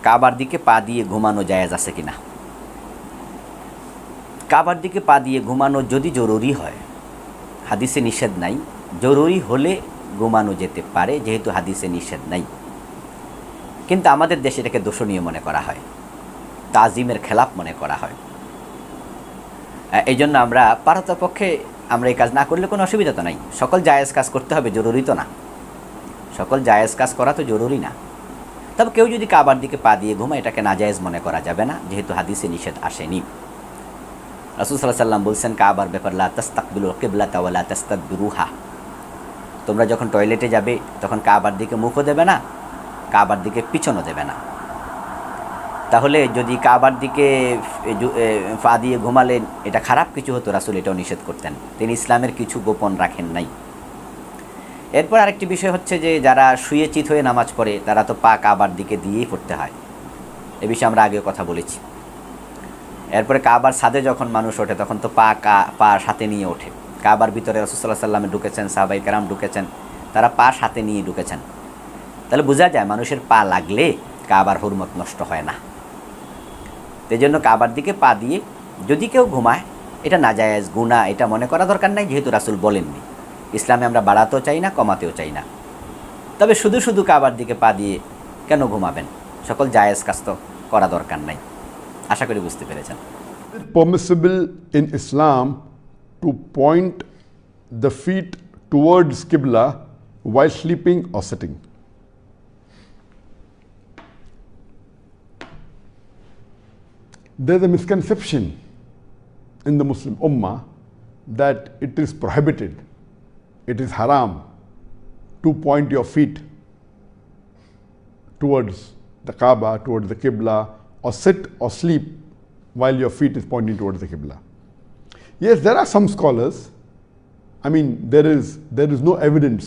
কাবার দিকে পা দিয়ে ঘুমানো জায়েজ আছে কিনা? কাবার দিকে পা দিয়ে ঘুমানো যদি জরুরি হয়, হাদিসে নিষেধ নাই, জরুরি হলে ঘুমানো যেতে পারে, যেহেতু হাদিসে নিষেধ নাই। কিন্তু আমাদের দেশে এটাকে দোষণীয় মনে করা হয়, তাজিমের খেলাপ মনে করা হয়। এই জন্য আমরা পারতপক্ষে আমরা এই কাজ না করলে কোনো অসুবিধা তো নাই। সকল জায়েজ কাজ করতে হবে জরুরি তো না, সকল জায়েজ কাজ করা তো জরুরি না। তবে কেউ যদি কাবার দিকে পা দিয়ে ঘুমায়, এটাকে নাজায়েজ মনে করা যাবে না, যেহেতু হাদিসে নিষেধ আসেনি। রাসূল সাল্লাল্লাহু আলাইহি ওয়াসাল্লাম বলছেন কাবার ব্যাপার, লা তাস্তাকবিলুল কিবলাতা ওয়া লা তাস্তাদবিরুহা, তোমরা যখন টয়লেটে যাবে তখন কাবার দিকে মুখও দেবে না, কাবার দিকে পিছনও দেবে না। তাহলে যদি কাবার দিকে পা দিয়ে ঘুমালেন এটা খারাপ কিছু হতো, রাসূল এটাও নিষেধ করতেন। তিনি ইসলামের কিছু গোপন রাখেন নাই। এরপর আরেকটি বিষয় হচ্ছে যে যারা শুয়ে চিত হয়ে নামাজ পড়ে তারা তো পা কাবার দিকে দিয়েই পড়তে হয়, এ বিষয়ে আমরা আগেও কথা বলেছি। এরপরে কাবার ছাদে যখন মানুষ ওঠে তখন তো পা সাথে নিয়ে ওঠে। কাবার ভিতরে রাসূল সাল্লাল্লাহু আলাইহি ওয়াসাল্লাম ঢুকেছেন, সাহাবায়ে কেরাম ঢুকেছেন, তারা পা সাথে নিয়ে ঢুকেছেন। তাহলে বোঝা যায় মানুষের পা লাগলে কাবার হুরমত নষ্ট হয় না। এই জন্য কাবার দিকে পা দিয়ে যদি কেউ ঘুমায় এটা নাজায়েজ, গুনাহ, এটা মনে করা দরকার নাই, যেহেতু রাসূল বলেননি। ইসলামে আমরা বাড়াতেও চাই না, কমাতেও চাই না। তবে শুধু শুধু কাবার দিকে পা দিয়ে কেন ঘুমাবেন? সকল জায়েজ কাজ তো করা দরকার নাই। আশা করি বুঝতে পেরেছেন। Permissible in Islam to point the feet towards Qibla while sleeping or sitting? There's a misconception in the Muslim Ummah that it is prohibited, it is haram to point your feet towards the Kaaba, towards the Qibla, or sit or sleep while your feet is pointing towards the Qibla. Yes, there are some scholars, I mean there is no evidence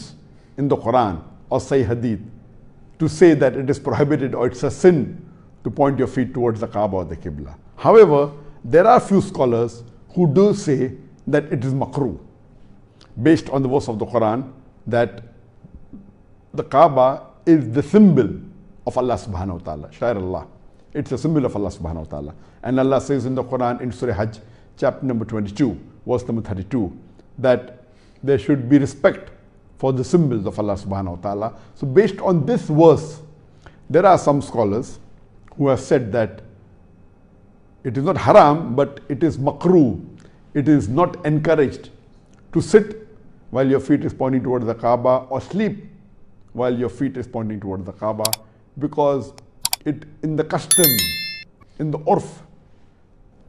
in the Quran or Sahih Hadith to say that it is prohibited or it's a sin to point your feet towards the Kaaba or the Qibla. However, there are few scholars who do say that it is makruh, based on the verse of the Quran that the Kaaba is the symbol of Allah subhanahu wa ta'ala, Shair Allah. It's a symbol of Allah subhanahu wa ta'ala. And Allah says in the Quran in Surah Hajj, chapter number 22, verse number 32, that there should be respect for the symbols of Allah subhanahu wa ta'ala. So based on this verse, there are some scholars who have said that it is not haram, but it is makruh. It is not encouraged to sit while your feet is pointing towards the Kaaba or sleep while your feet is pointing towards the Kaaba, because it, in the custom, in the urf,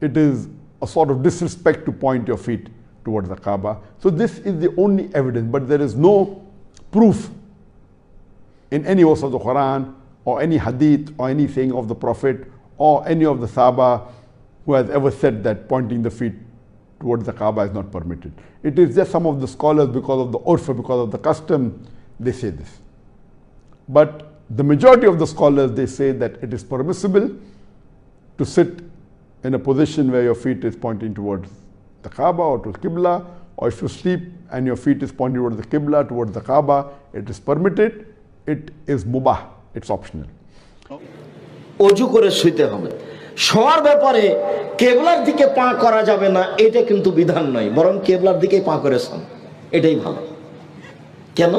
it is a sort of disrespect to point your feet towards the Kaaba. So this is the only evidence, but there is no proof in any verse of the Quran or any hadith or any saying of the Prophet or any of the Sahaba who has ever said that pointing the feet towards the Kaaba is not permitted. It is just some of the scholars, because of the urf, because of the custom, they say this. But the majority of the scholars, they say that it is permissible to sit in a position where your feet is pointing towards the Kaaba or to Qibla, or if you sleep and your feet is pointing towards the Qibla, towards the Kaaba, it is permitted, it is mubah, it's optional. অজু করে শুইতে হবে। শোয়ার ব্যাপারে কেবলার দিকে পা করা যাবে না এটা কিন্তু বিধান নয়, বরং কেবলার দিকেই পা করেছেন, এটাই ভালো। কেন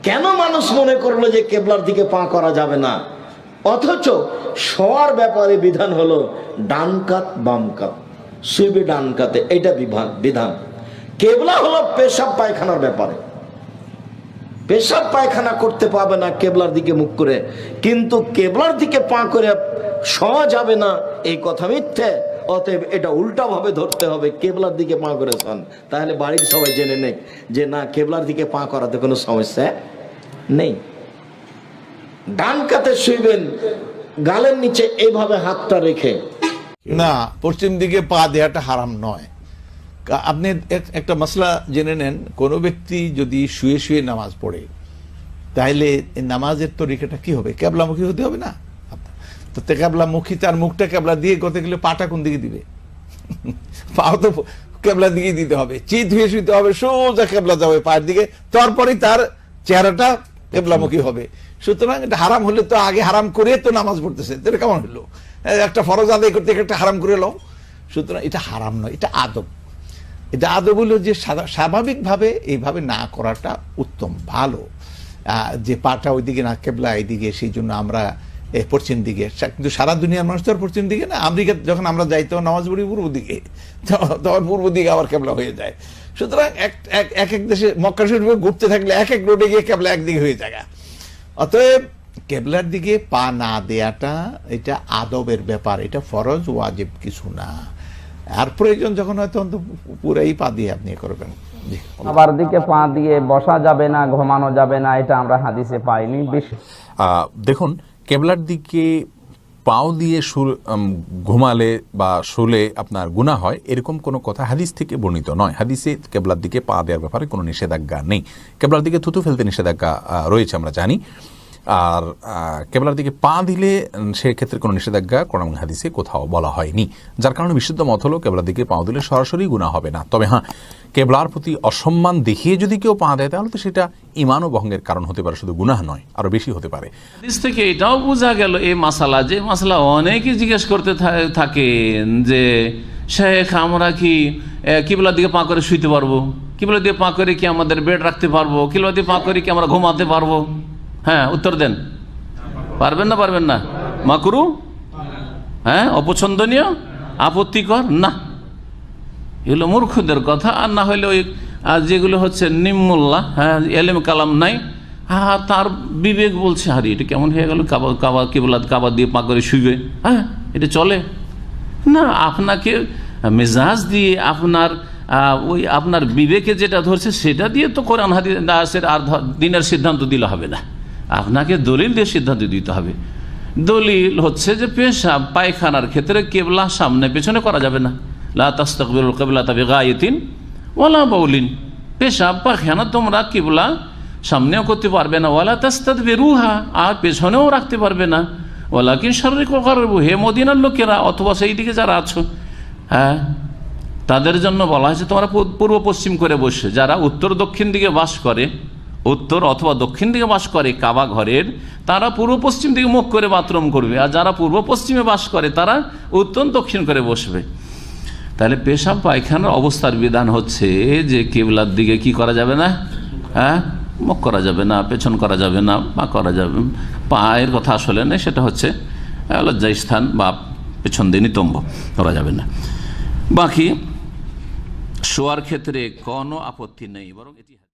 কেন মানুষ মনে করলো যে কেবলার দিকে পা করা যাবে না, অথচ শোয়ার ব্যাপারে বিধান হলো ডান কাত বাম কাত, শুইবে ডান কাতে, এটা বিধান। কেবলা হলো পেশাব পায়খানার ব্যাপারে, পেশাব পায়খানা করতে পারবে না কেবলার দিকে মুখ করে, কিন্তু কেবলার দিকে পা করে শোয়া যাবে না এই কথা মিথ্যে। অতএব এটা উল্টা ভাবে ধরতে হবে, কেবলার দিকে পা করেছেন, তাহলে বাড়ির সবাই জেনে নেক যে না, কেবলার দিকে পা করাতে কোনো সমস্যা নেই। ডান কাতে শুইবেন, গালের নিচে এইভাবে হাতটা রেখে। না, পশ্চিম দিকে পা দেওয়াটা হারাম নয়। আপনি একটা মশলা জেনে নেন, কোনো ব্যক্তি যদি শুয়ে শুয়ে নামাজ পড়ে তাহলে নামাজের তরিকাটা কি হবে? কেবলামুখী হতে হবে না? তো কেবলামুখী, তার মুখটা কেবলা দিয়ে করতে গেলে পাটা কোন দিকে দিবে? পাও তো কেবলা দিকে দিতে হবে, চিত হয়ে শুইতে হবে, সোজা কেবলা যাবে পায়ের দিকে, তারপরে তার চেহারাটা কেবলামুখী হবে। সুতরাং এটা হারাম হলে তো আগে হারাম করে তো নামাজ পড়তেছে, এটা কেমন হলো? একটা ফরজ আদায় করতে একটা হারাম করে লো। সুতরাং এটা হারাম নয়, এটা আদব। এটা আদব হলো যে স্বাভাবিকভাবে এইভাবে না করাটা উত্তম, ভালো। যে পাটা ওইদিকে না, কেবলা এইদিকে, সেই জন্য আমরা পশ্চিম দিকে। কিন্তু সারা দুনিয়ার মানুষ তো আর পশ্চিম দিকে না। আমেরিকা যখন আমরা যাই তখন নামাজ পড়ি পূর্ব দিকে, তখন পূর্ব দিকে আবার কেবলা হয়ে যায়। সুতরাং এক এক দেশে মক্কা শরীফে ঘুরতে থাকলে এক এক রোডে গিয়ে কেবলা একদিকে হয়ে যায়। অতএব কেবলার দিকে পা না দেয়াটা এটা আদবের ব্যাপার, এটা ফরজ ওয়াজিব কিছু না। আর প্রয়োজন যখন হয় তখন তো পুরাই পা দিয়ে আপনি করবেন। আবার দিকে পা দিয়ে বসা যাবে না, ঘুমানো যাবে না, এটা আমরা হাদিসে পাইনি। দেখুন, কেবলার দিকে পাও দিয়ে ঘুমালে বা শুলে আপনার গুনাহ হয়, এরকম কোনো কথা হাদিস থেকে বর্ণিত নয়। হাদিসে কেবলার দিকে পা দেওয়ার ব্যাপারে কোনো নিষেধাজ্ঞা নেই। কেবলার দিকে থুতু ফেলতে নিষেধাজ্ঞা রয়েছে, আমরা জানি। আর কেবলার দিকে পা দিলে সেক্ষেত্রে কোনো নিষেধাজ্ঞা কোরআন এবং হাদিসে কোথাও বলা হয়নি। যার কারণে বিশুদ্ধ মত হলো কেবলার দিকে পা দিলে সরাসরি গুনাহ হবে না। তবে হ্যাঁ, কেবলার প্রতি অসম্মান দেখিয়ে যদি কেউ পা দেয় তাহলে তো সেটা ঈমান ও ভঙ্গের কারণ হতে পারে, শুধু গুনাহ নয়, আরো বেশি হতে পারে। হাদিস থেকে এটাও বোঝা গেল এই মাসালা, যে মাসালা অনেকেই জিজ্ঞেস করতে থাকেন যে শেখ আমরা কি কিবলার দিকে পা করে শুইতে পারবো? কিবলার দিকে পা করে কি আমাদের বেড রাখতে পারবো? কিবলার দিকে পা করে কি আমরা ঘুমাতে পারবো? হ্যাঁ, উত্তর দেন। পারবেন না? পারবেন না? মাকরু, হ্যাঁ, অপছন্দনীয়, আপত্তিকর না, এগুলো মূর্খদের কথা। আর না হলে ওই যেগুলো হচ্ছে নিম্মুল্লাহ, হ্যাঁ, এলেম কালাম নাই, হ্যাঁ, তার বিবেক বলছে হারি এটা কেমন হয়ে গেল, কাবা কিবলাত কাবা দিয়ে পা করে শুইবে, হ্যাঁ, এটা চলে না। আপনাকে মেজাজ দিয়ে ওই আপনার বিবেকে যেটা ধরছে সেটা দিয়ে তো কোরআন হাদিসের আর দিনের সিদ্ধান্ত দিলে হবে না। আপনাকে দলিল দিয়ে সিদ্ধান্ত দিতে হবে। দলিল হচ্ছে যে পেশাব পায়খানার ক্ষেত্রে কেবলা সামনে পেছনে করা যাবে না। লা তাস্তাকবিলুল কিবলাতা বিগায়াতিন ওয়ালা বাউলিন, পেশাব পায়খানা তোমরা কিবলা সামনেও করতে পারবে না, ওয়ালা তাস্তাদবিরুহা, আর পেছনেও রাখতে পারবে না। ওয়ালাকিন শাররিকু গাররিবু, হে মদিনার লোকেরা অথবা সেই দিকে যারা আছো, হ্যাঁ, তাদের জন্য বলা হয়েছে তোমরা পূর্ব পশ্চিম করে বসে। যারা উত্তর দক্ষিণ দিকে বাস করে, উত্তর অথবা দক্ষিণ দিকে বাস করে কাবা ঘরের, তারা পূর্ব পশ্চিম দিকে মুখ করে বাথরুম করবে। আর যারা পূর্ব পশ্চিমে বাস করে তারা উত্তর দক্ষিণ করে বসবে। তাহলে পেশাব পায়খানার অবস্থার বিধান হচ্ছে যে কিবলার দিকে কি করা যাবে না, হ্যাঁ, মুখ করা যাবে না, পেছন করা যাবে না, পা করা যাবে। পায়ের কথা আসলে নেই, সেটা হচ্ছে লজ্জাস্থান বা পেছন দিয়ে নিতম্ব করা যাবে না। বাকি শোয়ার ক্ষেত্রে কোনো আপত্তি নেই, বরং এটি